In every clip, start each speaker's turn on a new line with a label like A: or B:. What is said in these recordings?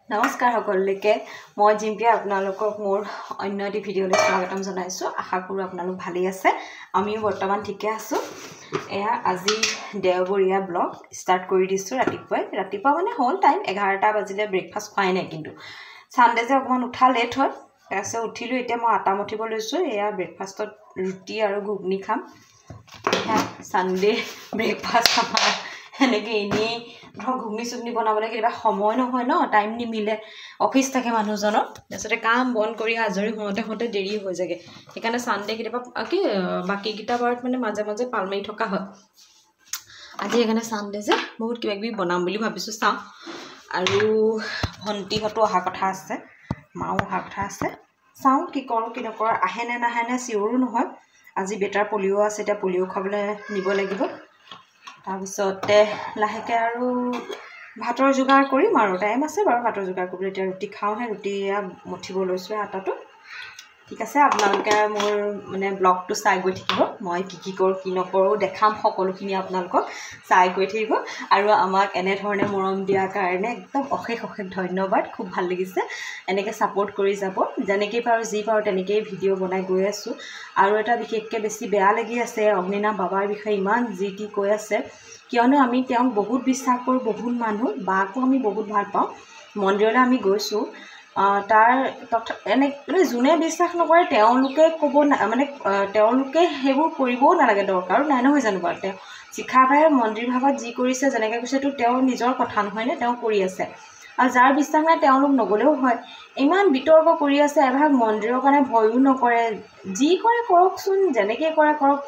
A: নমস্কাৰ সকলোকে মই জিম্পিয়া আপোনালোকক মোৰ অন্য এটি ভিডিঅ'লৈ স্বাগতম জনাইছো আশা কৰো আপোনালোক ভালেই আছে আমিও বৰ্তমান ঠিকে আছো এয়া আজি দেওবৰীয়া ব্লগ ষ্টাৰ্ট কৰি দিছো ৰাতিপুৱা মানে হল টাইম 11টা বাজিলে ব্ৰেকফাষ্ট খাই নাই কিন্তু সানডে যে অকমান উঠা লেট হয় তাৰছে উঠিলো এতিয়া মই আটা মঠিব লৈছো এয়া ব্ৰেকফাষ্টত ৰুটি আৰু ঘুগনি খাম সানডে ব্ৰেকফাষ্ট আমাৰ এনেকে ইনি ঘুগনি সুগনি বনাবলে কিবা সময় নহয় ন টাইম নিমিলে অফিস থাকে মানুহজনৰ তাৰছতে কাম বন কৰি আজৰি হওঁতে দেৰি হৈ যাগে সেইকাৰণে সানডে কিবা কি বাকি কিটা বাৰত মানে মাজে মাজে পালমাই থকা হয় আজি এখানে সানডে যে বহুত কিবা কিবি বনাম বুলি ভাবিছো চাও আৰু ভন্টি হতো অহা কথা আছে মাও অহা কথা আছে চাও কি কৰো কি নকৰো আহে নে নাহে নে সিওৰো নহয় আজি বেটাৰ পলিও আছে এটা পলিও খাবলৈ নিব লাগিব তাৰপিছতে লাহেকে আৰু ভাতৰ যোগাৰ কৰিম আৰু টাইম আছে বাৰু ভাতৰ যোগাৰ কৰিবলৈ এতিয়া ৰুটি খাও হে ৰুটি মঠিব লৈছো আটাটো ঠিক আছে আপোনালোকে মোৰ মানে ব্লগটো চাই গৈ থাকিব মই কি কৰো কি নকৰো দেখাম সকলোখিনি আপোনালোকক চাই গৈ থাকিব আৰু আমাক এনে ধৰণে মৰম দিয়া কাৰণে একদম অশেষ ধন্যবাদ খুব ভাল লাগিছে এনেকৈ সাপোৰ্ট কৰি যাব যেনেকৈ পাৰো যি পাৰো তেনেকৈ ভিডিঅ' বনাই গৈ আছো আৰু এটা বিশেষকৈ বেছি বেয়া লাগি আছে অগ্নিনাভ বাবাৰ বিষয়ে ইমান জিটি কৈ আছে কিয়নো আমি তেওঁক বহুত বিশ্বাস কৰো বহুত মানুহ বাকো আমি বহুত ভাল পাওঁ মন্দিৰলৈ আমি গৈছো তাৰ এনে মানে যোনে বিশ্বাস নকৰে তেওঁলোকে ক'ব মানে তেওঁলোকে হেবোৰ কৰিবও নালাগে দৰকাৰ নাই নহয় জানো বাৰু তেওঁ শিখাভাই মন্দিৰ ভাগত যি কৰিছে যেনেকৈ কৈছে তো তেওঁ নিজৰ কথা নহয় নে তেওঁ কৰি আছে আৰু যাৰ বিশ্বাস নাই তেওঁলোক নগলেও হয় ইমান বিতৰ্ক কৰি আছে এভাগ মন্দিৰৰ কাৰণে ভয়ও নকৰে যি কৰে কৰকচোন যেনেকৈ কৰে কৰক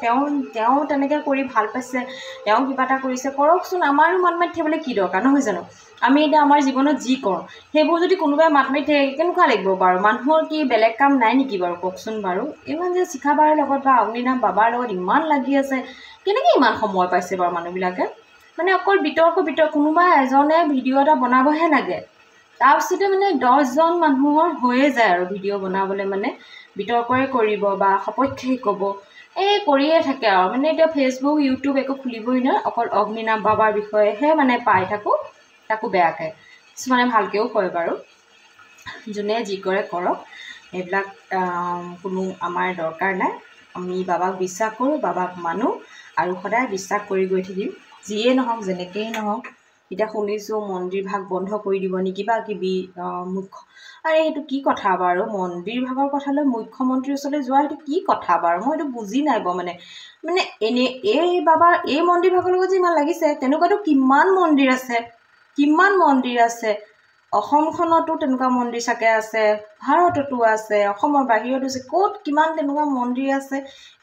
A: তেওঁ তেনেকৈ কৰি ভাল পাইছে তেওঁ কিবা এটা কৰিছে কৰকচোন আমাৰো মাত মাতি থাকিবলৈ কি দৰকাৰ নহয় জানো আমি এটা আমাৰ জীৱনত যি কৰো হেবোৰ যদি কোনোবাই মাত মাতি থাকে কেনেকুৱা লাগিব বাৰু মানুহৰ কি বেলেগ কাম নাই নেকি বাৰু কওকচোন বাৰু ইমান যে শিখাবাৰ লগত বা অগ্নিনাভ বাবাৰ লগত ইমান লাগি আছে কেনেকৈ ইমান সময় পাইছে বাৰু মানুহবিলাকে মানে অকল বিতৰ্ক কোনোবা এজনে ভিডিঅ' এটা বনাবহে লাগে তাৰপিছতে মানে 10 জন মানুহৰ হৈয়ে যায় আৰু ভিডিঅ' বনাবলৈ মানে বিতৰ্কই কৰিব বা সপক্ষে ক'ব এই কৰিয়ে থাকে আৰু মানে এতিয়া ফেচবুক ইউটিউব একো খুলিবই ন অকল অগ্নিনাভ বাবাৰ বিষয়েহে মানে পাই থাকো তাকো বেয়াকে কিছুমানে ভালকেও কয় বাৰু যোনে যি কৰে কৰক এইবিলাক কোনো আমাৰ দৰকাৰ নাই আমি বাবাক বিশ্বাস কৰো বাবাক মানো আৰু সদায় বিশ্বাস কৰি গৈ থাকিম যিয়ে নহওক যেনেকেই নহওক এতিয়া শুনিছো মন্দিৰ ভাগ বন্ধ কৰি দিব নেকি বা কিবি মুখ্য আৰে এইটো কি কথা বাৰু মন্দিৰ ভাগৰ কথালৈ মুখ্যমন্ত্ৰীৰ ওচৰলৈ যোৱা এইটো কি কথা বাৰু মই এইটো বুজি নাই মানে এনে এই বাবাৰ এই মন্দিৰ ভাগৰ লগত যে ইমান লাগিছে তেনেকুৱাতো কিমান মন্দিৰ আছে অসমখনতো তেনেকুৱা মন্দিৰ চাকে আছে ভাৰততো আছে অসমৰ বাহিৰতো আছে ক'ত কিমান তেনেকুৱা মন্দিৰ আছে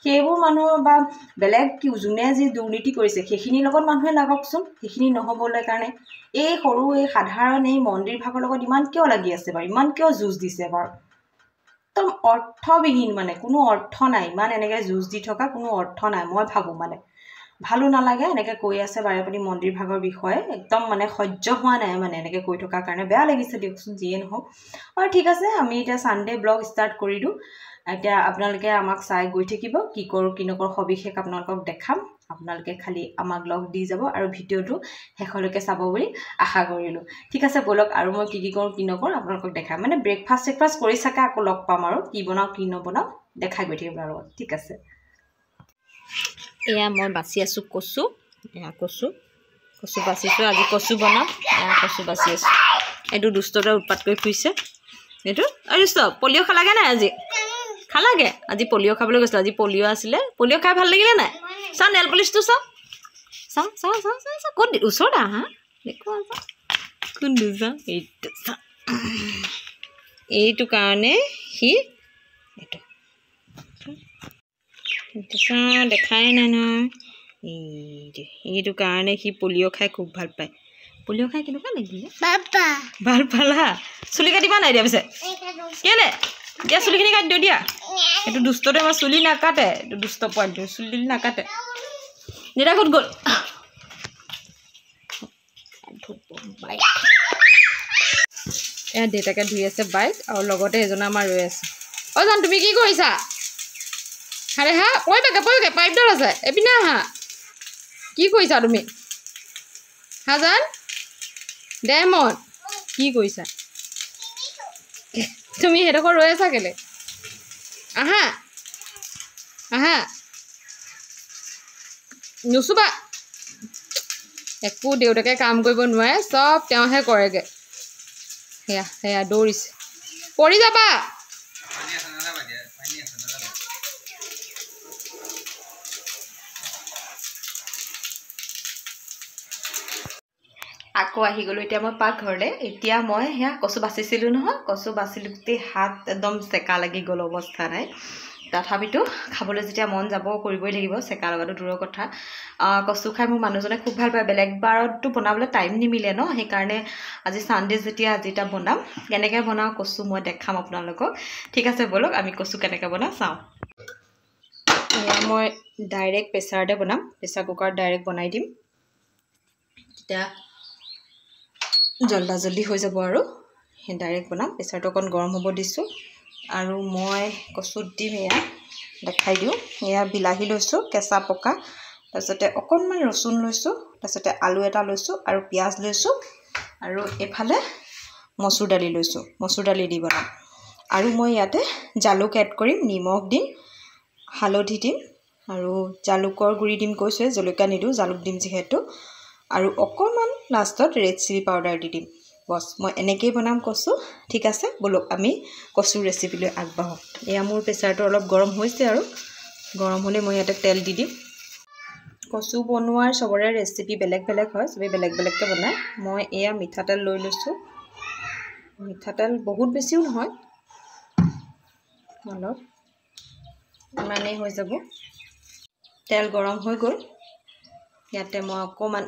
A: সেইবোৰ মানুহ বা বেলেগ কি যোনে যি দুৰ্নীতি কৰিছে সেইখিনিৰ লগত মানুহে লাগকচোন সেইখিনি নহবলৈ কাৰণে এই সৰু এই সাধাৰণ এই মন্দিৰ ভাগৰ লগত ইমান কিয় লাগি আছে বাৰু ইমান কিয় যুঁজ দিছে বাৰু একদম অৰ্থবিহীন মানে কোনো অৰ্থ নাই ইমান এনেকৈ যুঁজ দি থকা কোনো অৰ্থ নাই মই ভাবো মানে ভালো নালাগে এনেকৈ কৈ আছে বাৰে প্ৰতি মন্দিৰ ভাগৰ বিষয়ে একদম মানে সহ্য হোৱা নাই মানে এনেকৈ কৈ থকাৰ কাৰণে বেয়া লাগিছে দিয়কচোন যিয়ে নহওক আৰু ঠিক আছে আমি এতিয়া সানডে ব্লগ ষ্টাৰ্ট কৰি দিওঁ এতিয়া আপোনালোকে আমাক চাই গৈ থাকিব কি কৰো কি নকৰো সবিশেষ আপোনালোকক দেখাম আপোনালোকে খালি আমাক লগ দি যাব আৰু ভিডিঅ'টো শেষলৈকে চাব বুলি আশা কৰিলো ঠিক আছে বলক আৰু মই কি কৰো কি নকৰো আপোনালোকক দেখাম মানে ব্ৰেকফাষ্ট কৰি চাকা আকৌ লগ পাম আৰু কি বনাও কি নবনাও দেখাই গৈ থাকিম আৰু ঠিক আছে এয়া মই বাছি আছো কচু এয়া কচু বাছিছো আজি কচু বনাম কচু বাছি আছো এইটো দুষ্টটা উৎপাত কৰি ফুৰিছে এইটো আৰু দুষ্ট পলিঅ' খালাগে নাই আজি খালাগে আজি পলিঅ' খাবলৈ গৈছিলো আজি পলিঅ' আছিলে পলিঅ' খাই ভাল লাগিলে নাই চা নেল পলিচটো চাওঁ ক'ত ওচৰত আহা দেখো কোনটো চা এইটো কাৰণে সি দেখাই নাই নহয় এইটো কাৰণে সি পলিঅ' খাই খুব ভাল পায় পলিঅ' খাই কেনেকুৱা লাগিলে ভাল পালা চুলি কাটিবা নাই দিয়া পিছে কেলে দিয়া চুলিখিনি কাটি দিওঁ দিয়া এইটো দুষ্টতে মই চুলি নাকাটে এইটো দুষ্ট পোৱালিটো চুলি নাকাটে দেউতা ক'ত গ'ল এয়া দেউতাকে ধুই আছে বাইক আৰু লগতে এজনে আমাৰ ৰৈ আছে অ জান তুমি কি কৰিছা আৰে হা পৰিবে পাইপডাল আছে এপিনে আহা কি কৰিছা তুমি হা জান ডেমন কি কৰিছা
B: তুমি হেডখৰ ৰৈ আছা কেলে আহা আহা নুচুবা একো দেউতাকে কাম কৰিব নোৱাৰে চব তেওঁহে কৰেগৈ সেয়া সেয়া দৌৰিছে পৰি যাবা
A: আকৌ আহি গ'লোঁ এতিয়া মই পাকঘৰলৈ এতিয়া মই সেয়া কচু বাচিছিলোঁ নহয় কচু বাচিলোঁ গোটেই হাত একদম চেকা লাগি গ'ল অৱস্থা নাই তথাপিতো খাবলৈ যেতিয়া মন যাব কৰিবই লাগিব চেকা লগাটো দূৰৰ কথা কচু খাই মোৰ মানুহজনে খুব ভাল পায় বেলেগ বাৰততো বনাবলৈ টাইম নিমিলে ন সেইকাৰণে আজি ছানডে যেতিয়া আজি এটা বনাম কেনেকৈ বনাওঁ কচু মই দেখাম আপোনালোকক ঠিক আছে ব'লক আমি কচু কেনেকৈ বনাওঁ চাওঁ এয়া মই ডাইৰেক্ট প্ৰেছাৰতে বনাম প্ৰেছাৰ কুকাৰত ডাইৰেক্ট বনাই দিম তেতিয়া জল্দি হৈ যাব আৰু ডাইৰেক্ট বনাম প্ৰেছাৰটো অকণ গৰম হ'ব দিছোঁ আৰু মই কচুত দিম এয়া দেখাই দিওঁ এয়া বিলাহী লৈছোঁ কেঁচা পকা তাৰপিছতে অকণমান ৰচুন লৈছোঁ তাৰপিছতে আলু এটা লৈছোঁ আৰু পিঁয়াজ লৈছোঁ আৰু এইফালে মচুৰ দালি লৈছোঁ মচুৰ দালি দি বনাম আৰু মই ইয়াতে জালুক এড কৰিম নিমখ দিম হালধি দিম আৰু জালুকৰ গুড়ি দিম কৈছোঁ জলকীয়া নিদিওঁ জালুক দিম যিহেতু আৰু অকণমান লাষ্টত ৰেড চিলি পাউডাৰ দি দিম বছ মই এনেকৈয়ে বনাম কচু ঠিক আছে ব'লক আমি কচুৰ ৰেচিপিলৈ আগবাঢ়োঁ এয়া মোৰ প্ৰেছাৰটো অলপ গৰম হৈছে আৰু গৰম হ'লে মই ইয়াতে তেল দি দিম কচু বনোৱাৰ চবৰে ৰেচিপি বেলেগ বেলেগ হয় চবেই বেলেগ বেলেগকৈ বনায় মই এয়া মিঠাতেল লৈ লৈছোঁ মিঠাতেল বহুত বেছিও নহয় অলপ ইমানেই হৈ যাব তেল গৰম হৈ গ'ল ইয়াতে মই অকণমান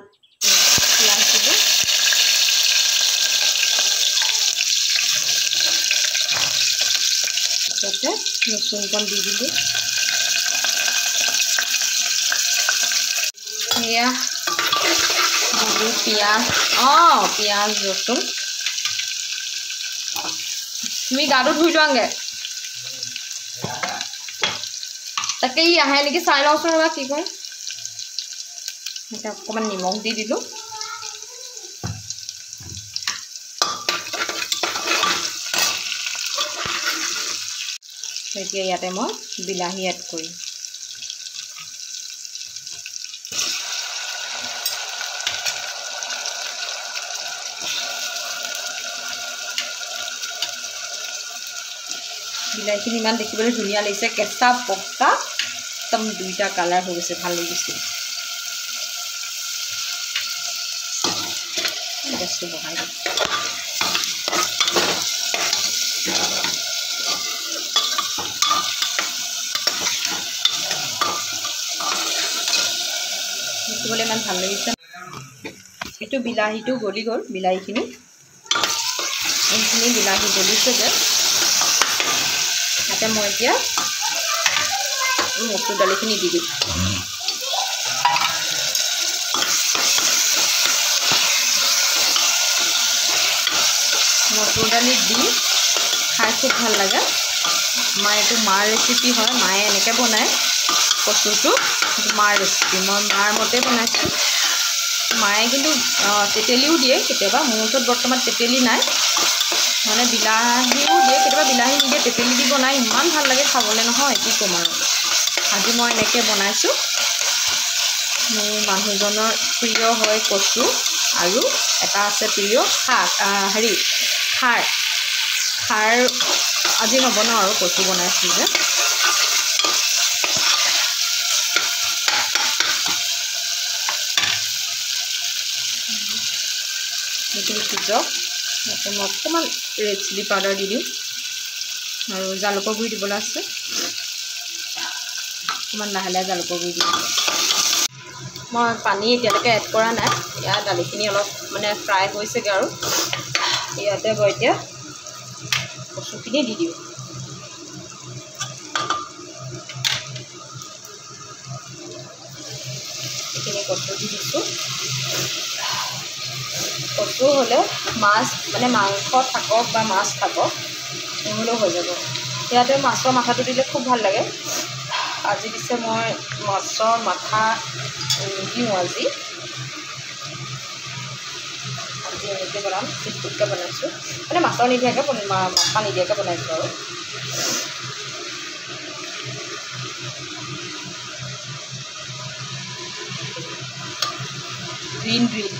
A: পিঁয়াজ দিলোঁ ইয়াতে ৰচুন কণ দি দিলোঁ সেয়া দিলোঁ পিঁয়াজ পিঁয়াজ ৰচুন তুমি গাটো ধুই লোৱাংগে তাকে ই আহে নেকি চাই লওঁচোন ৰ'বা কি কয় এতিয়া অকণমান নিমখ দি দিলোঁ এতিয়া ইয়াতে মই বিলাহী এড কৰিম বিলাহীখিনি ইমান দেখিবলৈ ধুনীয়া লাগিছে কেঁচা পকা একদম দুইটা কালাৰ হৈ গৈছে ভাল লাগিছে গেছটো বহাই দিম দেখিবলৈ ইমান ভাল লাগিছে এইটো বিলাহীটো গলি গ'ল বিলাহীখিনি এইখিনি বিলাহী গলিছে যে ইয়াতে মই এতিয়া মচুৰ দালিখিনি দি দিম মচুৰ দালি দি খাই খুব ভাল লাগে আমাৰ এইটো মাৰ ৰেচিপি হয় মায়ে এনেকৈ বনায় কচুটো মাৰ ৰেচিপি মই মাৰ মতে বনাইছোঁ মায়ে কিন্তু তেতেলীও দিয়ে কেতিয়াবা মোৰ ওচৰত বৰ্তমান তেতেলী নাই মানে বিলাহীও দিয়ে কেতিয়াবা বিলাহী নিদিয়ে তেতেলী দি বনাই ইমান ভাল লাগে খাবলৈ নহয় কি ক'ম আৰু আজি মই এনেকৈ বনাইছোঁ মোৰ মানুহজনৰ প্ৰিয় হয় কচু আৰু এটা আছে প্ৰিয় শাক খাৰ আজি নবনাওঁ আৰু কচু বনাইছোঁ যে সেইখিনি সিজক ইয়াতে মই অকণমান ৰেড চিলি পাউডাৰ দি দিওঁ আৰু জালুকৰ গুড়ি দিবলৈ আছে অকণমান লাহে লাহে জালুকৰ গুড়ি দিওঁ মই পানী এতিয়ালৈকে এড কৰা নাই ইয়াৰ দালিখিনি অলপ মানে ফ্ৰাই হৈছেগৈ আৰু ইয়াতে মই এতিয়া কচুখিনি দি দিওঁ এইখিনি কচু দি দিছোঁ কচু হ'লে মাছ মানে মাংস থাকক বা মাছ থাকক নহ'লেও হৈ যাব ইয়াতে মাছৰ মাথাটো দিলে খুব ভাল লাগে আজি পিছে মই মাছৰ মাথা দিওঁ আজি আজি এনেকৈ বনাম চিম্পুলকৈ বনাইছোঁ মানে মাছৰ নিদিয়াকৈ পানী দিয়াকৈ বনাইছোঁ আৰু গ্ৰীণ গ্ৰীণ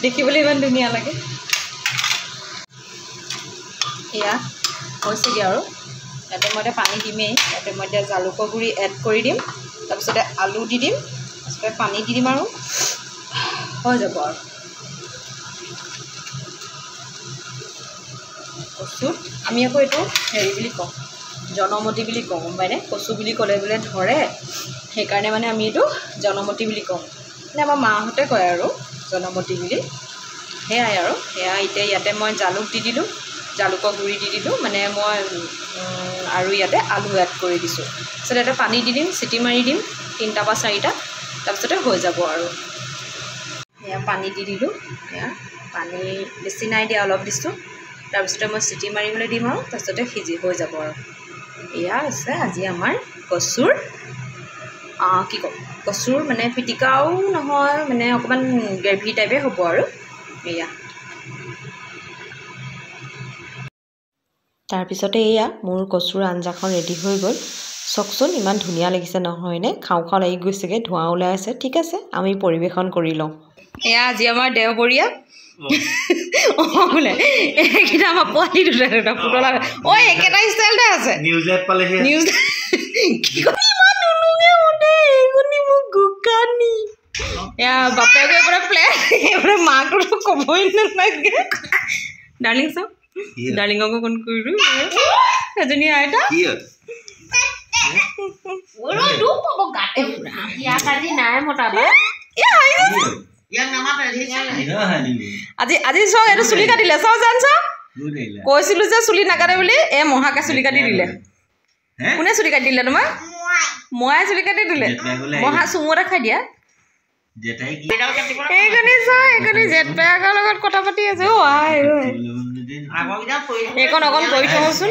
A: দেখিবলৈ ইমান ধুনীয়া লাগে এয়া হৈছেগৈ আৰু ইয়াতে মই এতিয়া পানী দিমেই ইয়াতে মই এতিয়া জালুকৰ গুড়ি এড কৰি দিম তাৰপিছতে আলু দি দিম তাৰপিছতে পানী দি দিম আৰু হৈ যাব আৰু কচুত আমি আকৌ এইটো হেৰি বুলি কওঁ জনমতি বুলি কওঁ গম পাইনে কচু বুলি ক'লে বোলে ধৰে সেইকাৰণে মানে আমি এইটো জনমতি বুলি কওঁ মানে আমাৰ মাহঁতে কয় আৰু জনমতি বুলি সেয়াই আৰু সেয়া এতিয়া ইয়াতে মই জালুক দি দিলোঁ জালুকৰ গুড়ি দি দিলোঁ মানে মই আৰু ইয়াতে আলু এড কৰি দিছোঁ তাৰপিছত ইয়াতে পানী দি দিম চিটি মাৰি দিম 3টা বা 4টা তাৰপিছতে হৈ যাব আৰু সেয়া পানী দি দিলোঁ সেয়া পানী বেছি নাই দিয়া অলপ দিছোঁ তাৰপিছতে মই চিটি মাৰিবলৈ দিম আৰু তাৰপিছতে সিজি হৈ যাব আৰু এয়া আছে আজি আমাৰ কচুৰ কি ক'ম কচুৰ মানে পিটিকাও নহয় মানে অকণমান গ্ৰেভি টাইপে হ'ব আৰু এয়া তাৰপিছতে এয়া মোৰ কচুৰ আঞ্জাখন ৰেডি হৈ গ'ল চাওকচোন ইমান ধুনীয়া লাগিছে নহয়নে খাওঁ খাওঁ লাগি গৈছেগৈ ধোঁৱা ওলাই আছে ঠিক আছে আমি পৰিৱেশন কৰি লওঁ এয়া আজি আমাৰ দেওবৰীয়া বোলে এইকেইটা আমাৰ পোৱালি দুটা পুতলা ঐ একেটা ষ্টাইলতে আছে নিউজত পালেহে নিউজ কি কয় ইমান নুনুঙে মতে এইগুনি মোক গুকানি এয়া বাপেকে এবাৰে প্লেন এবাৰে মাকটো ক'বই নালাগে ডাৰ্লিং চাওঁ ডাৰ্লিঙকো ফোন কৰিলোঁ এজনী আইতা আজি আজি চাওক এইটো চুলি কাটিলে চাও জান চাওক কৈছিলোঁ যে চুলি নাকাটে বুলি এই মহাকে চুলি কাটি দিলে কোনে চুলি কাটি দিলে তোমাক মহাই চুলি কাটি দিলে মহা চুমু এটা খাই দিয়া এইজনী চাওঁ এইজনী জেঠ পেয়াকৰ লগত কথা পাতি আছে অ' আই এইকণ অকণ কৰি থওঁচোন